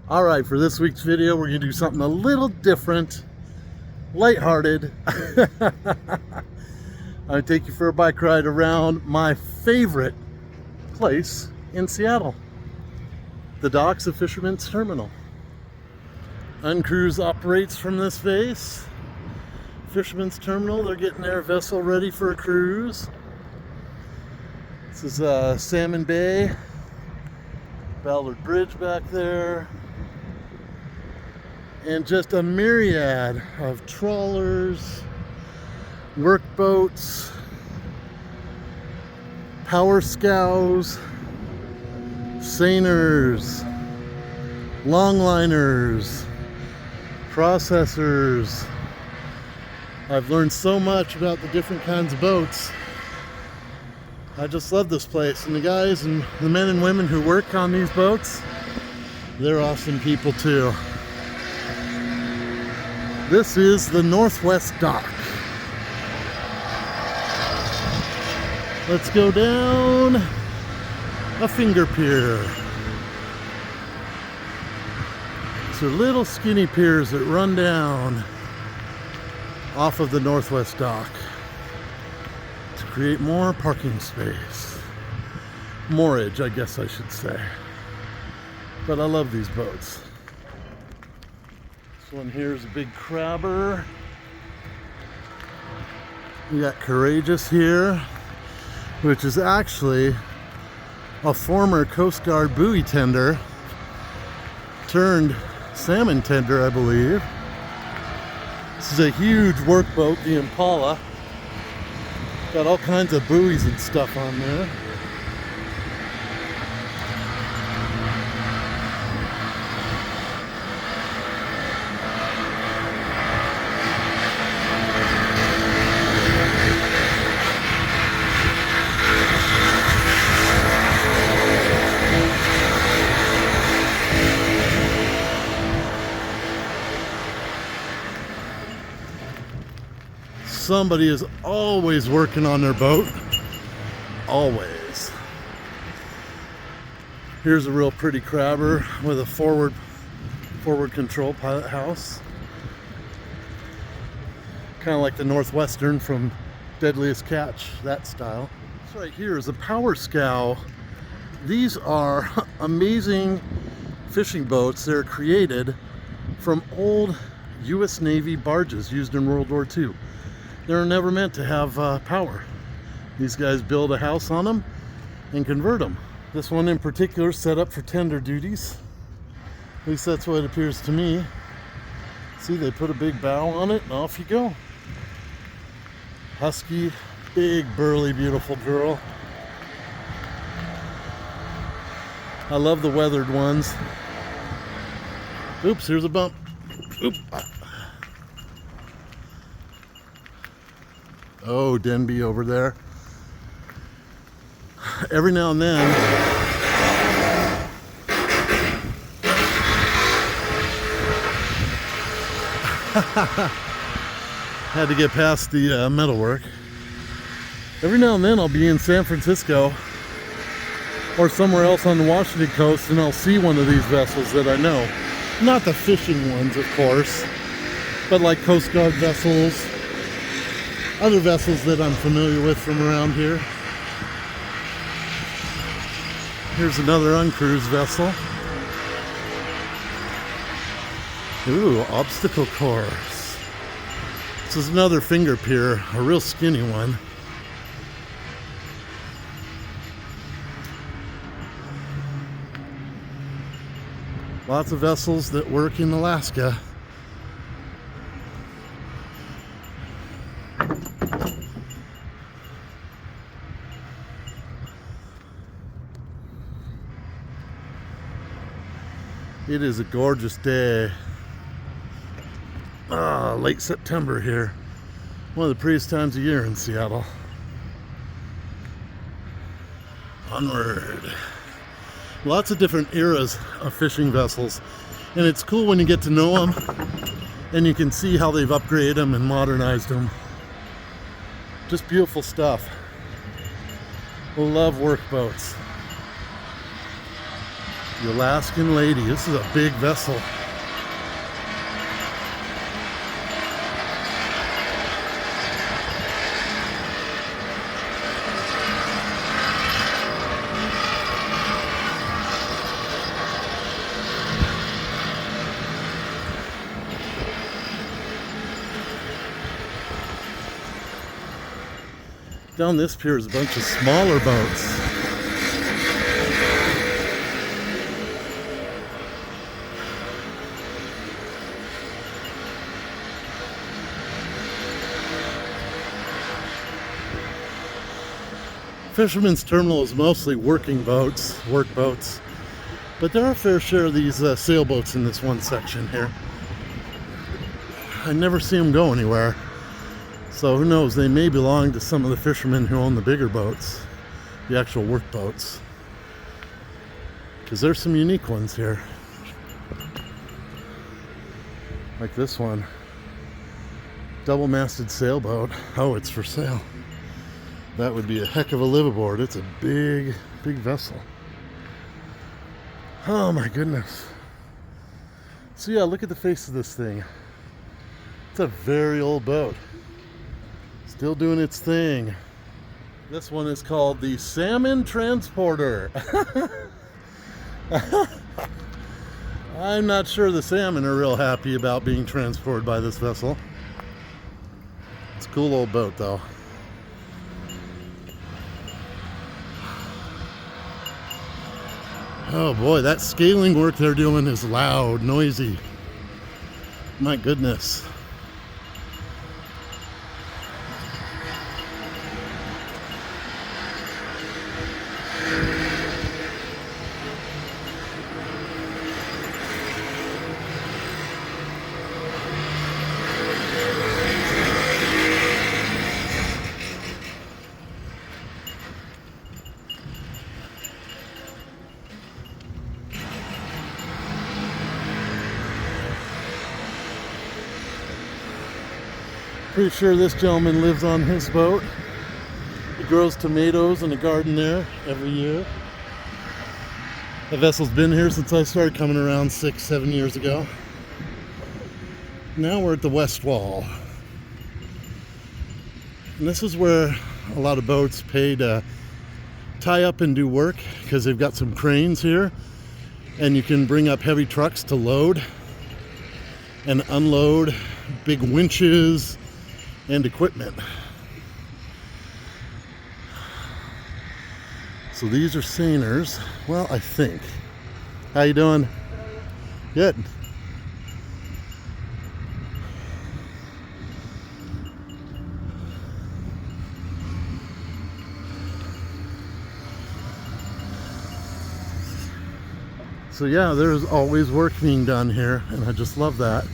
Alright, for this week's video, we're going to do something a little different, lighthearted. I'm going to take you for a bike ride around my favorite place in Seattle, the docks of Fisherman's Terminal. Uncruise operates from this base. Fisherman's Terminal, they're getting their vessel ready for a cruise. This is Salmon Bay, Ballard Bridge back there, and just a myriad of trawlers, workboats, power scows, seiners, longliners, processors. I've learned so much about the different kinds of boats. I just love this place, and the guys and the men and women who work on these boats, they're awesome people too. This is the Northwest Dock. Let's go down a finger pier. These are little skinny piers that run down off of the Northwest Dock to create more parking space. Moorage, I guess I should say. But I love these boats. This one here is a big crabber. We got Courageous here, which is actually a former Coast Guard buoy tender turned salmon tender, I believe. This is a huge workboat, the Impala. Got all kinds of buoys and stuff on there. Somebody is always working on their boat. Always. Here's a real pretty crabber with a forward control pilot house. Kind of like the Northwestern from Deadliest Catch, that style. This right here is a power scow. These are amazing fishing boats. They're created from old US Navy barges used in World War II. They're never meant to have power. These guys build a house on them and convert them. This one in particular is set up for tender duties. At least that's what it appears to me. See, they put a big bow on it and off you go. Husky, big, burly, beautiful girl. I love the weathered ones. Oops, here's a bump. Oop. Oh, Denby over there. Every now and then, had to get past the metalwork. Every now and then I'll be in San Francisco or somewhere else on the Washington coast and I'll see one of these vessels that I know. Not the fishing ones, of course, but like Coast Guard vessels, other vessels that I'm familiar with from around here. Here's another uncruised vessel. Ooh, obstacle course. This is another finger pier, a real skinny one. Lots of vessels that work in Alaska. It is a gorgeous day. Late September here. One of the prettiest times of year in Seattle. Onward. Lots of different eras of fishing vessels. And it's cool when you get to know them and you can see how they've upgraded them and modernized them. Just beautiful stuff. Love workboats. The Alaskan Lady. This is a big vessel. Down this pier is a bunch of smaller boats. Fisherman's Terminal is mostly working boats, work boats, but there are a fair share of these sailboats in this one section here. I never see them go anywhere. So who knows, they may belong to some of the fishermen who own the bigger boats, the actual work boats. Because there's some unique ones here. Like this one. Double-masted sailboat. Oh, it's for sale. That would be a heck of a liveaboard. It's a big, big vessel. Oh my goodness. So yeah, look at the face of this thing. It's a very old boat. Still doing its thing. This one is called the Salmon Transporter. I'm not sure the salmon are real happy about being transported by this vessel. It's a cool old boat though. Oh boy, that scaling work they're doing is loud, noisy. My goodness. Pretty sure this gentleman lives on his boat. He grows tomatoes in a garden there every year. The vessel's been here since I started coming around 6-7 years ago. Now we're at the West Wall. And this is where a lot of boats pay to tie up and do work because they've got some cranes here and you can bring up heavy trucks to load and unload big winches and equipment. So these are seiners. Well, I think. How you doing? Good. So yeah, there's always work being done here, and I just love that.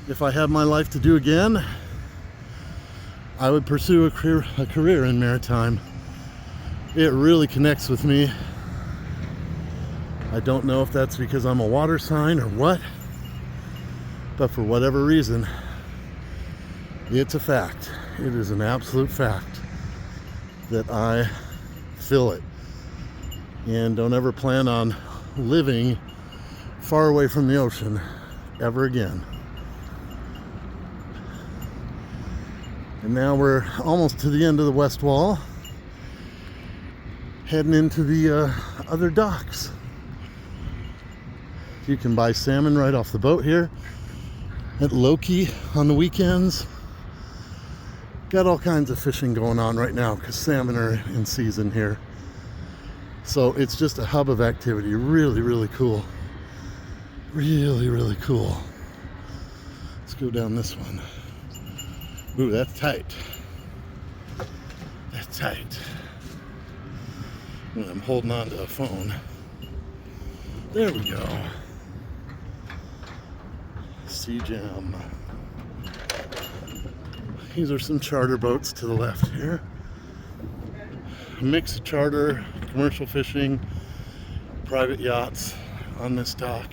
If I had my life to do again, I would pursue a career in maritime. It really connects with me. I don't know if that's because I'm a water sign or what, but for whatever reason, it's a fact. It is an absolute fact that I feel it. And don't ever plan on living far away from the ocean ever again. And now we're almost to the end of the West Wall, heading into the other docks. You can buy salmon right off the boat here at Loki on the weekends. Got all kinds of fishing going on right now because salmon are in season here. So it's just a hub of activity. Really, really cool. Really, really cool. Let's go down this one. Ooh, that's tight. That's tight. I'm holding on to a phone. There we go. Sea Jam. These are some charter boats to the left here. A mix of charter, commercial fishing, private yachts on this dock.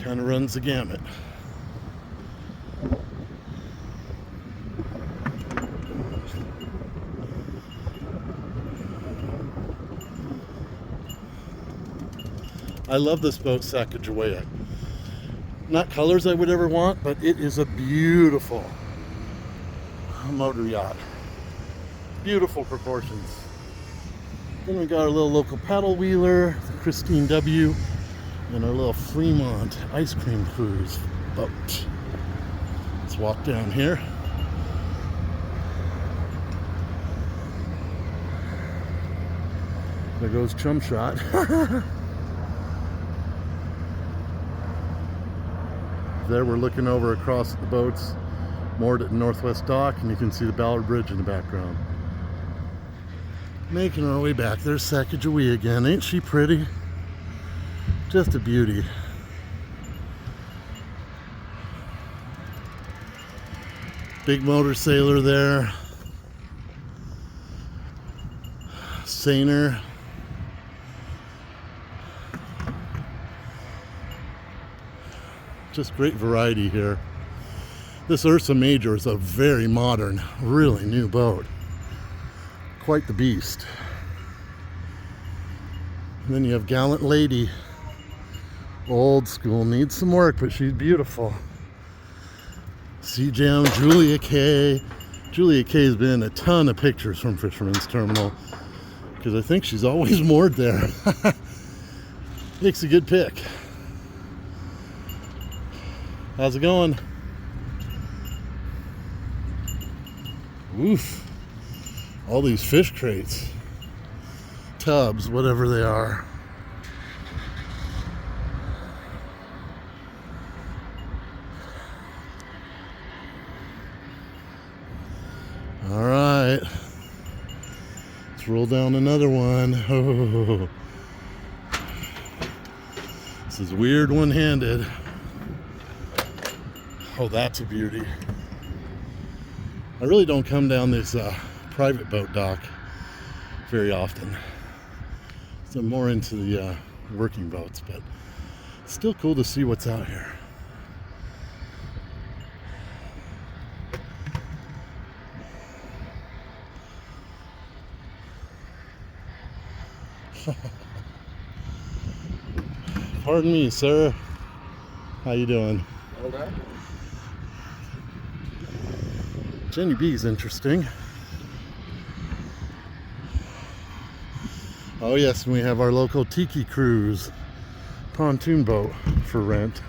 Kind of runs the gamut. I love this boat, Sacagawea. Not colors I would ever want, but it is a beautiful motor yacht. Beautiful proportions. Then we got our little local paddle wheeler, the Christine W, and our little Fremont ice cream cruise boat. Let's walk down here. There goes Chum Shot. There we're looking over across the boats, moored at Northwest Dock, and you can see the Ballard Bridge in the background. Making our way back. There's Sacagawea again. Ain't she pretty? Just a beauty. Big motor sailor there. Seiner. Just great variety here. This Ursa Major is a very modern, really new boat. Quite the beast. And then you have Gallant Lady. Old school, needs some work, but she's beautiful. Sea Jam, Julia Kay. Julia Kay's been in a ton of pictures from Fisherman's Terminal because I think she's always moored there. Makes a good pick. How's it going? Oof. All these fish crates. Tubs, whatever they are. All right. Let's roll down another one. Oh. This is weird one-handed. Oh, that's a beauty. I really don't come down this private boat dock very often. So I'm more into the working boats, but it's still cool to see what's out here. Pardon me, sir. How you doing? Hold on. Jenny B is interesting. Oh yes, and we have our local Tiki Cruise pontoon boat for rent.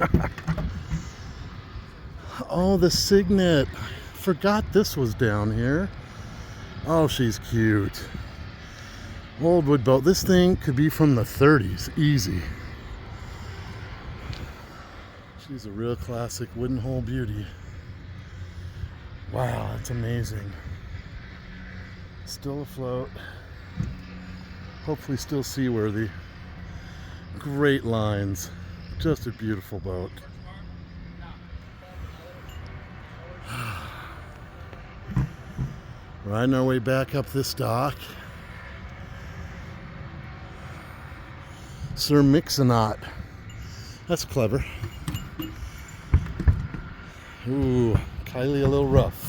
Oh, the Signet. Forgot this was down here. Oh, she's cute. Old wood boat. This thing could be from the 30s, easy. She's a real classic wooden hull beauty. Wow, that's amazing. Still afloat. Hopefully still seaworthy. Great lines. Just a beautiful boat. Riding our way back up this dock. Sir Mix-a-Knot. That's clever. Ooh, Kylie a little rough.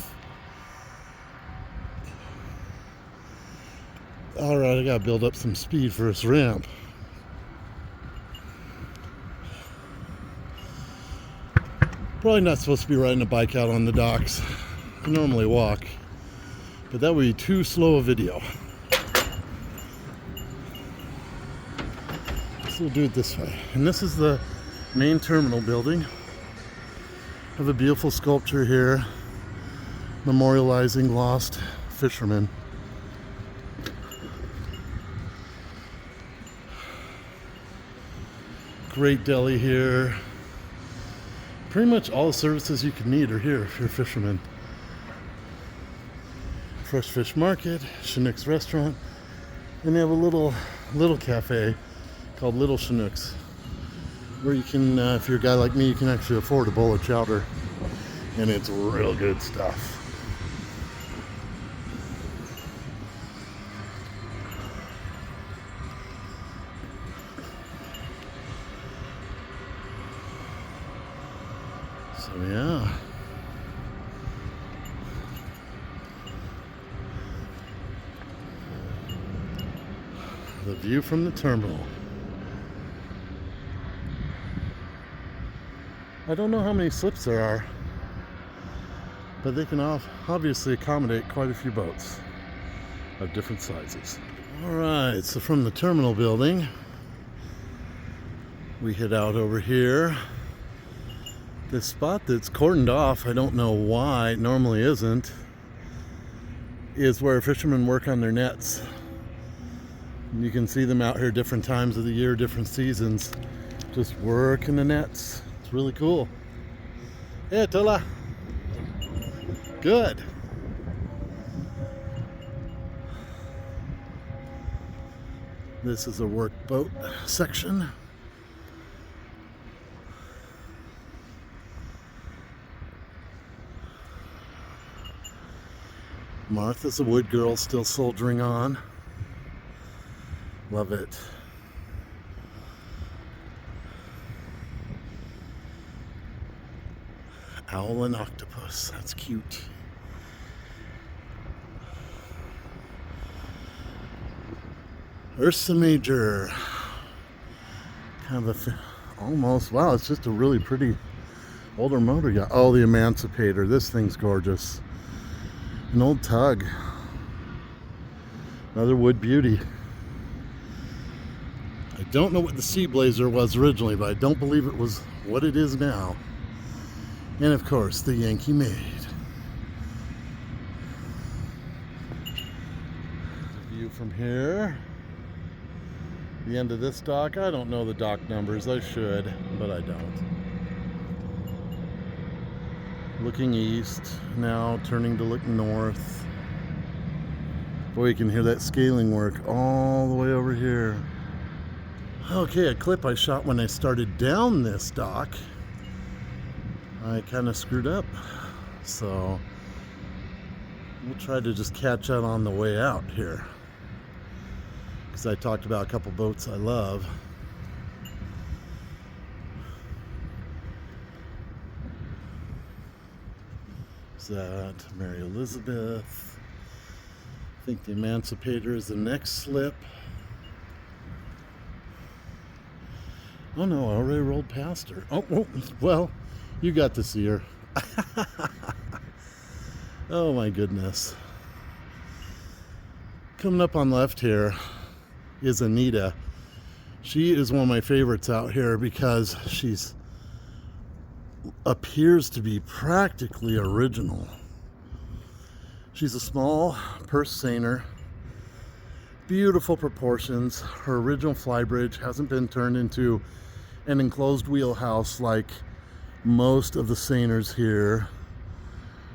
Alright, I gotta build up some speed for this ramp. Probably not supposed to be riding a bike out on the docks. I normally walk, but that would be too slow a video. So we'll do it this way. And this is the main terminal building. I have a beautiful sculpture here memorializing lost fishermen. Great deli here. Pretty much all the services you can need are here if you're a fisherman. Fresh fish market, Chinook's restaurant, and they have a little cafe called Little Chinook's, where you can, if you're a guy like me, you can actually afford a bowl of chowder, and it's real good stuff. So yeah. The view from the terminal. I don't know how many slips there are, but they can obviously accommodate quite a few boats of different sizes. All right, so from the terminal building, we head out over here. This spot that's cordoned off, I don't know why, it normally isn't, is where fishermen work on their nets. And you can see them out here different times of the year, different seasons, just working the nets. It's really cool. Hey, Tola. Good. This is a work boat section. Martha's a wood girl, still soldiering on. Love it. Owl and octopus, that's cute. Ursa Major. Kind of almost, wow, it's just a really pretty older motor yacht. Oh, the Emancipator, this thing's gorgeous. An old tug. Another wood beauty. I don't know what the Sea Blazer was originally, but I don't believe it was what it is now. And of course, the Yankee Maid. View from here. The end of this dock. I don't know the dock numbers. I should, but I don't. Looking east, now turning to look north. Boy, you can hear that scaling work all the way over here. Okay, a clip I shot when I started down this dock, I kind of screwed up. So we'll try to just catch up on the way out here, because I talked about a couple boats I love. That Mary Elizabeth. I think the Emancipator is the next slip. Oh no, I already rolled past her. Oh, well, you got to see her. Oh my goodness. Coming up on left here is Anita. She is one of my favorites out here because she's appears to be practically original. She's a small purse seiner, beautiful proportions. Her original flybridge hasn't been turned into an enclosed wheelhouse like most of the seiners here.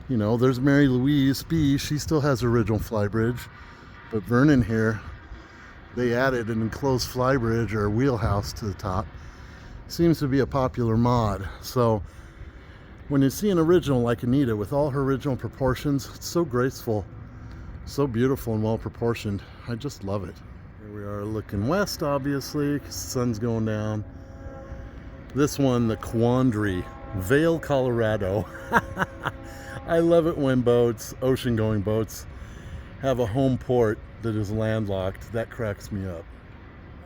You know, there's Mary Louise B. She still has her original flybridge, but Vernon here, they added an enclosed flybridge or wheelhouse to the top. Seems to be a popular mod. So when you see an original like Anita with all her original proportions, it's so graceful, so beautiful and well proportioned. I just love it. Here we are looking west, obviously, because the sun's going down. This one, the Quandary, Vail, Colorado. I love it when boats, ocean-going boats, have a home port that is landlocked. That cracks me up.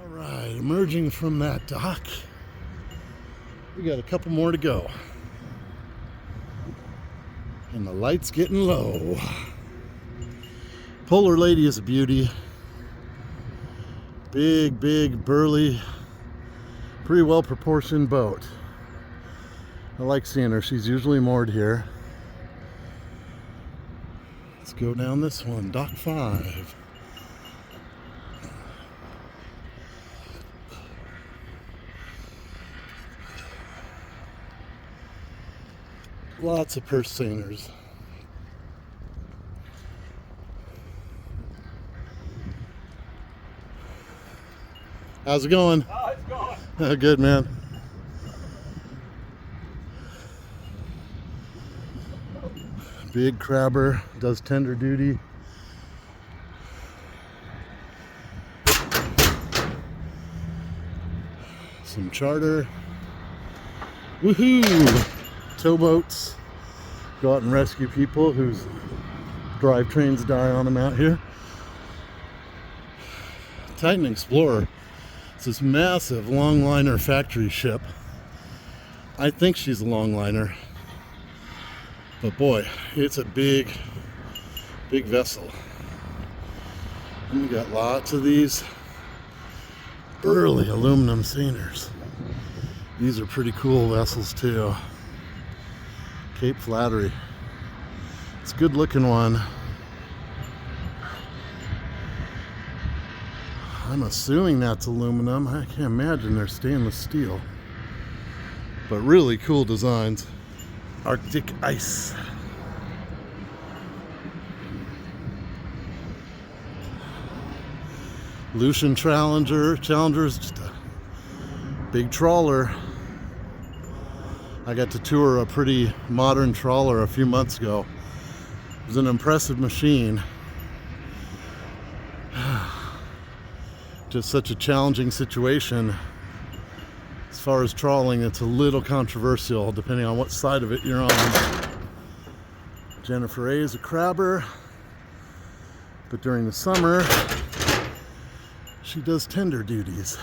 All right, emerging from that dock, we got a couple more to go. And the light's getting low. Polar Lady is a beauty. Big, burly, pretty well proportioned boat. I like seeing her. She's usually moored here. Let's go down this one, Dock 5. Lots of purse seiners. How's it going? Oh, it's going. Good, man. Big crabber, does tender duty. Some charter. Woohoo! Towboats. Go out and rescue people whose drivetrains die on them out here. Titan Explorer. It's this massive longliner factory ship I think she's a longliner. But boy, it's a big vessel. And we got lots of these early aluminum seiners. These are pretty cool vessels too. Cape Flattery. It's a good looking one. I'm assuming that's aluminum. I can't imagine they're stainless steel. But really cool designs. Arctic ice. Lucian Challenger. Challenger's just a big trawler. I got to tour a pretty modern trawler a few months ago. It was an impressive machine. Just such a challenging situation. As far as trawling, it's a little controversial depending on what side of it you're on. Jennifer A is a crabber, but during the summer, she does tender duties.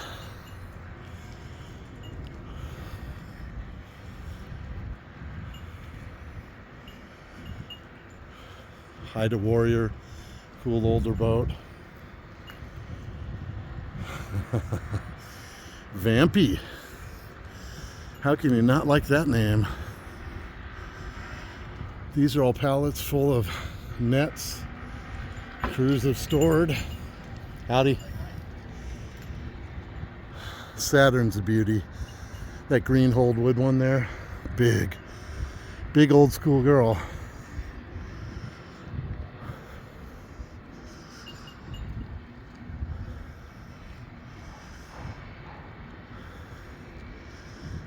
Haida Warrior, cool older boat. Vampy. How can you not like that name? These are all pallets full of nets. Crews have stored. Howdy. Saturn's a beauty. That green Holdwood one there. Big old school girl.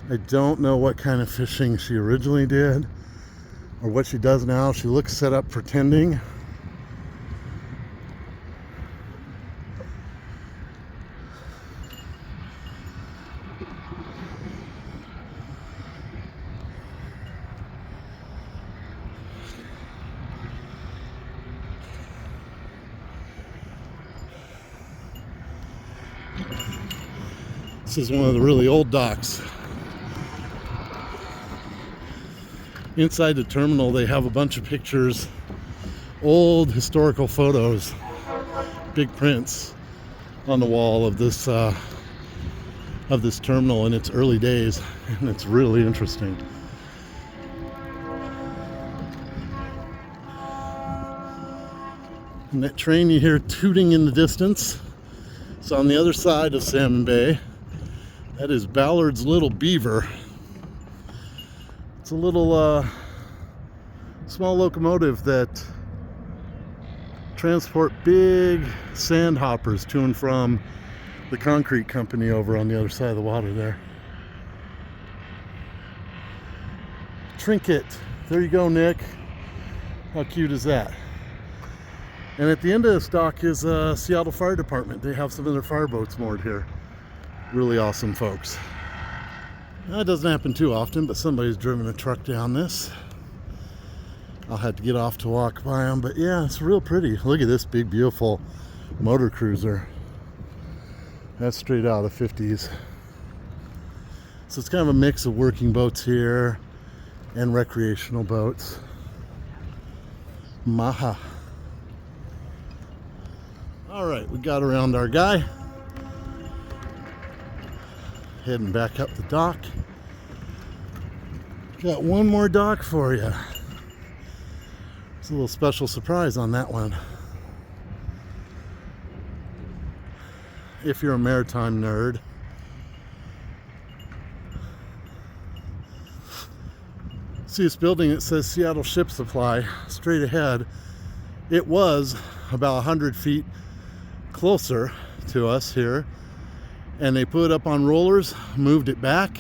I don't know what kind of fishing she originally did or what she does now. She looks set up for tending. This is one of the really old docks. Inside the terminal, they have a bunch of pictures, old historical photos, big prints on the wall of this terminal in its early days, and it's really interesting. And that train you hear tooting in the distance, it's on the other side of Salmon Bay. That is Ballard's Little Beaver. It's a little small locomotive that transport big sand hoppers to and from the concrete company over on the other side of the water there. Trinket. There you go, Nick. How cute is that? And at the end of this dock is Seattle Fire Department. They have some of their fireboats moored here. Really awesome folks. That doesn't happen too often, but somebody's driven a truck down this. I'll have to get off to walk by them, but yeah, it's real pretty. Look at this big, beautiful motor cruiser. That's straight out of the 50s. So it's kind of a mix of working boats here and recreational boats. Maha. All right, we got around our guy. Heading back up the dock. Got one more dock for you. It's a little special surprise on that one. If you're a maritime nerd. See this building, it says Seattle Ship Supply straight ahead. It was about 100 feet closer to us here, and they put it up on rollers, moved it back,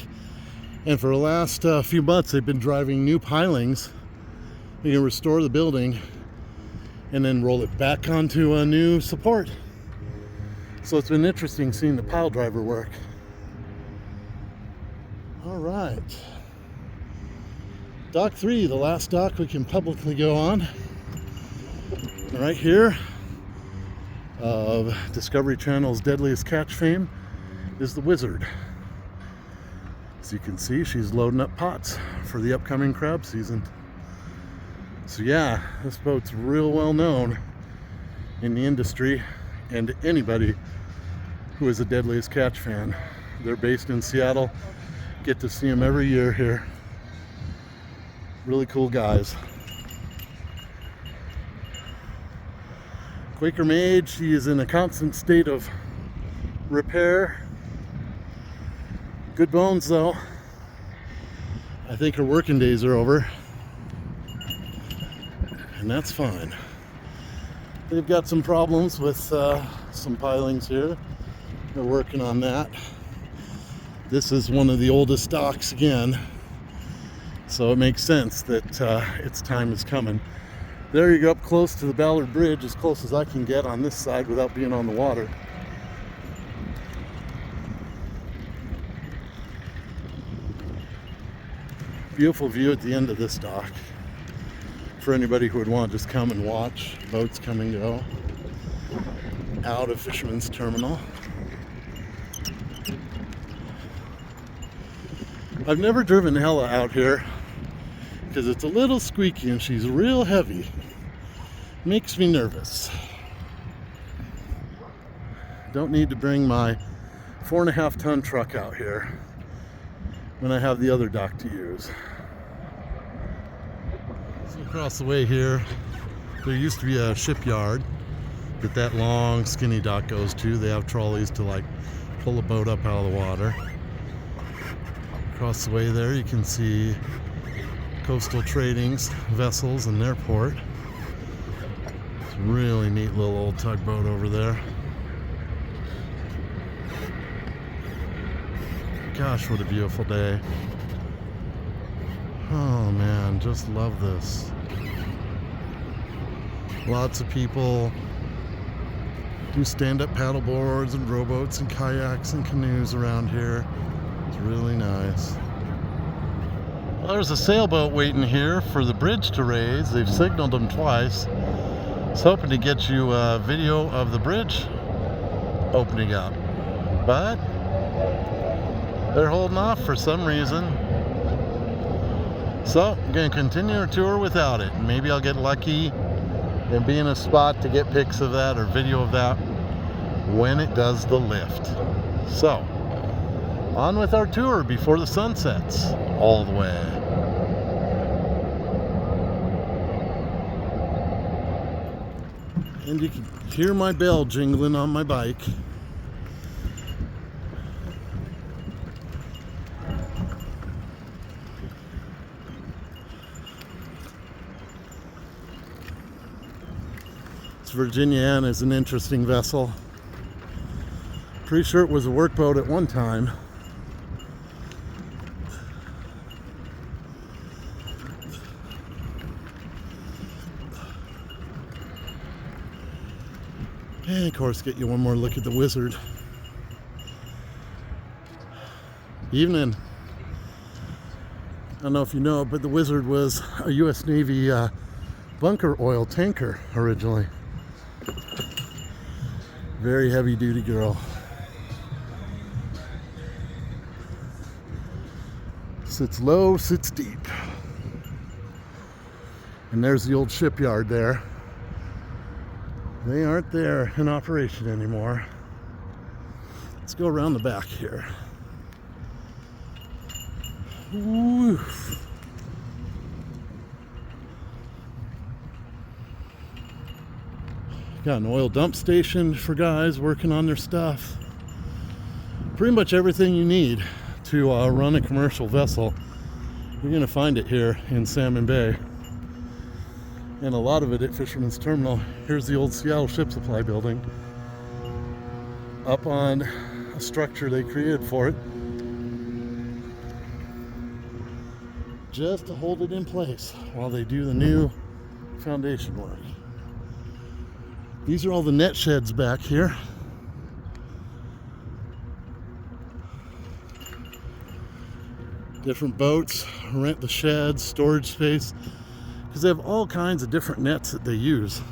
and for the last few months they've been driving new pilings. They can restore the building and then roll it back onto a new support. So it's been interesting seeing the pile driver work. All right, dock 3, the last dock we can publicly go on. Right here of Discovery Channel's Deadliest Catch fame is the Wizard. As you can see, she's loading up pots for the upcoming crab season. So yeah, this boat's real well known in the industry and to anybody who is a Deadliest Catch fan. They're based in Seattle. Get to see them every year here. Really cool guys. Quaker Maid, she is in a constant state of repair. Good bones though. I think her working days are over. And that's fine. They've got some problems with some pilings here. They're working on that. This is one of the oldest docks again. So it makes sense that its time is coming. There you go, up close to the Ballard Bridge, as close as I can get on this side without being on the water. Beautiful view at the end of this dock for anybody who would want to just come and watch boats come and go out of Fisherman's Terminal. I've never driven Ella out here because it's a little squeaky and she's real heavy. Makes me nervous. Don't need to bring my 4.5 ton truck out here when I have the other dock to use. So across the way here, there used to be a shipyard that long skinny dock goes to. They have trolleys to like pull a boat up out of the water. Across the way there you can see Coastal Trading's vessels in their port. It's a really neat little old tugboat over there. Gosh, what a beautiful day. Oh man, just love this. Lots of people do stand-up paddle boards and rowboats and kayaks and canoes around here. It's really nice. Well, there's a sailboat waiting here for the bridge to raise. They've signaled them twice. I was hoping to get you a video of the bridge opening up, but they're holding off for some reason. So I'm going to continue our tour without it. Maybe I'll get lucky and be in a spot to get pics of that or video of that when it does the lift. So on with our tour before the sun sets all the way. And you can hear my bell jingling on my bike. Virginia Ann is an interesting vessel. Pretty sure it was a workboat at one time. And of course, get you one more look at the Wizard. Evening. I don't know if you know, but the Wizard was a U.S. Navy bunker oil tanker originally. Very heavy duty girl. Sits low, sits deep. And there's the old shipyard there. They aren't there in operation anymore. Let's go around the back here. Woo. Got an oil dump station for guys working on their stuff. Pretty much everything you need to run a commercial vessel, you're going to find it here in Salmon Bay. And a lot of it at Fisherman's Terminal. Here's the old Seattle Ship Supply building. Up on a structure they created for it, just to hold it in place while they do the new foundation work. These are all the net sheds back here. Different boats rent the sheds, storage space, because they have all kinds of different nets that they use.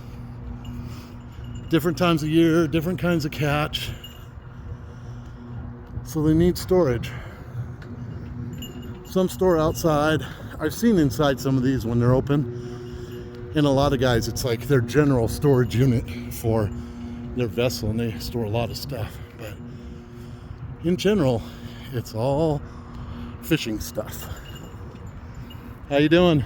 Different times of year, different kinds of catch. So they need storage. Some store outside. I've seen inside some of these when they're open. And a lot of guys, it's like their general storage unit for their vessel, and they store a lot of stuff. But in general, it's all fishing stuff. How you doing?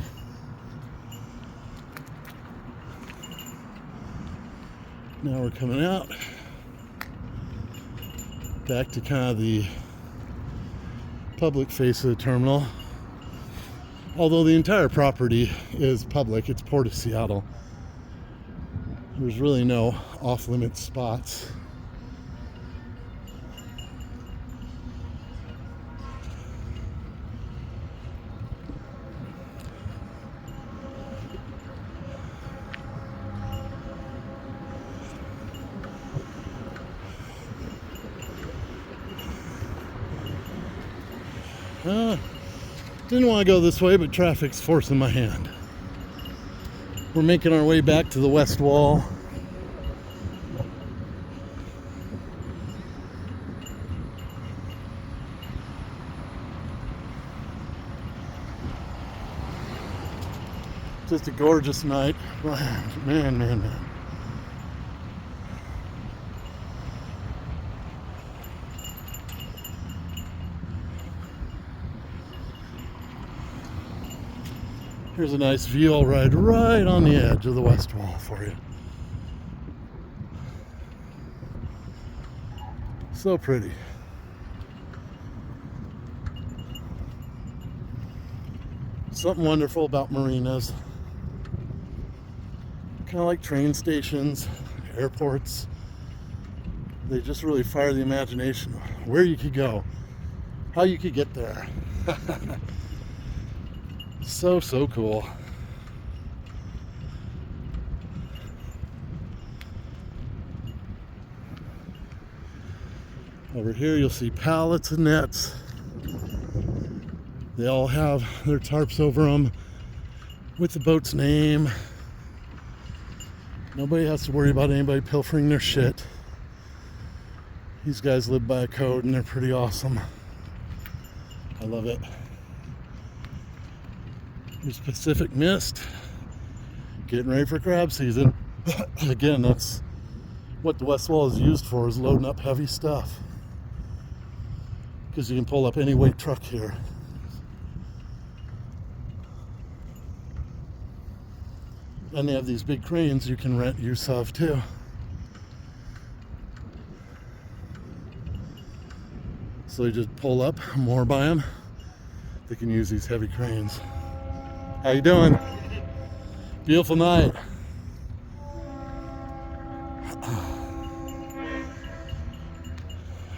Now we're coming out back to kind of the public face of the terminal. Although the entire property is public, it's Port of Seattle. There's really no off-limits spots. Didn't want to go this way, but traffic's forcing my hand. We're making our way back to the west wall. Just a gorgeous night. Man. Here's a nice view. I'll ride right on the edge of the west wall for you. So pretty. Something wonderful about marinas. Kind of like train stations, airports. They just really fire the imagination. Where you could go, how you could get there. So cool. Over here you'll see pallets and nets. They all have their tarps over them with the boat's name. Nobody has to worry about anybody pilfering their shit. These guys live by a code and they're pretty awesome. I love it. Here's Pacific Mist, getting ready for crab season. Again, that's what the West Wall is used for, is loading up heavy stuff. Because you can pull up any weight truck here. And they have these big cranes you can rent yourself too. So you just pull up, more by them. They can use these heavy cranes. How you doing? Beautiful night.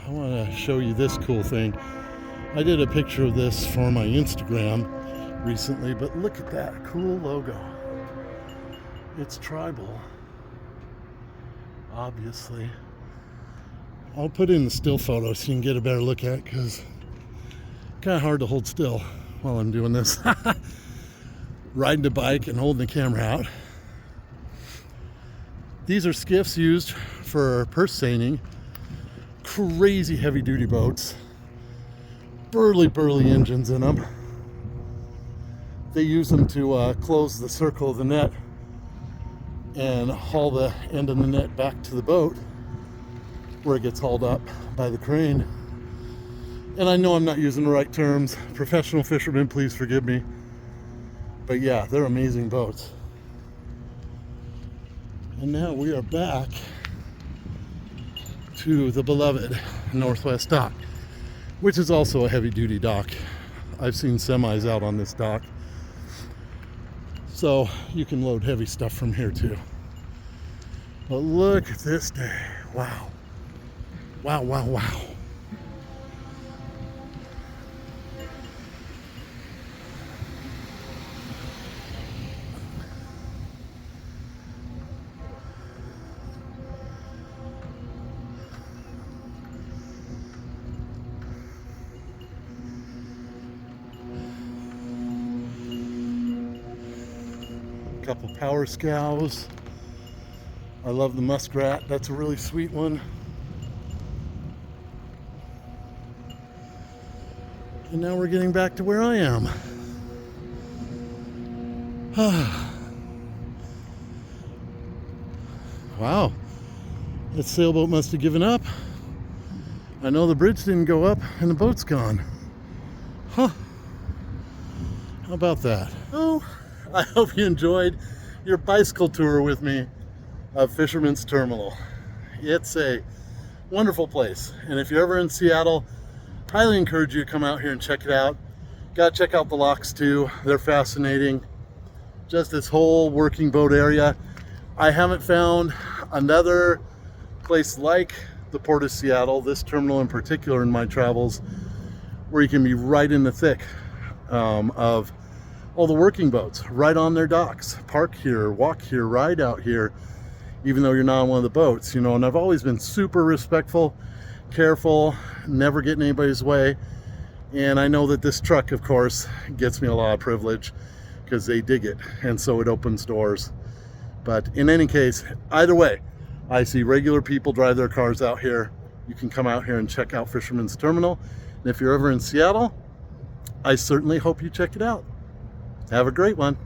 I want to show you this cool thing. I did a picture of this for my Instagram recently, but look at that cool logo. It's tribal, obviously. I'll put in the still photo so you can get a better look at it, because it's kind of hard to hold still while I'm doing this. Riding a bike and holding the camera out. These are skiffs used for purse seining. Crazy heavy duty boats. Burly engines in them. They use them to close the circle of the net and haul the end of the net back to the boat where it gets hauled up by the crane. And I know I'm not using the right terms. Professional fishermen, please forgive me. But yeah, they're amazing boats. And now we are back to the beloved Northwest Dock, which is also a heavy duty dock. I've seen semis out on this dock. So you can load heavy stuff from here too. But look at this day. Wow. Wow. Couple power scows. I love the muskrat. That's a really sweet one. And now we're getting back to where I am. Wow, that sailboat must have given up. I know the bridge didn't go up and the boat's gone. Huh. How about that? Oh, I hope you enjoyed your bicycle tour with me of Fisherman's Terminal. It's a wonderful place. And if you're ever in Seattle, highly encourage you to come out here and check it out. Gotta check out the locks too. They're fascinating. Just this whole working boat area. I haven't found another place like the Port of Seattle, this terminal in particular in my travels, where you can be right in the thick of all the working boats, right on their docks. Park here, walk here, ride out here, even though you're not on one of the boats, you know. And I've always been super respectful, careful, never get in anybody's way. And I know that this truck, of course, gets me a lot of privilege because they dig it, and so it opens doors. But in any case, either way, I see regular people drive their cars out here. You can come out here and check out Fisherman's Terminal. And if you're ever in Seattle, I certainly hope you check it out. Have a great one.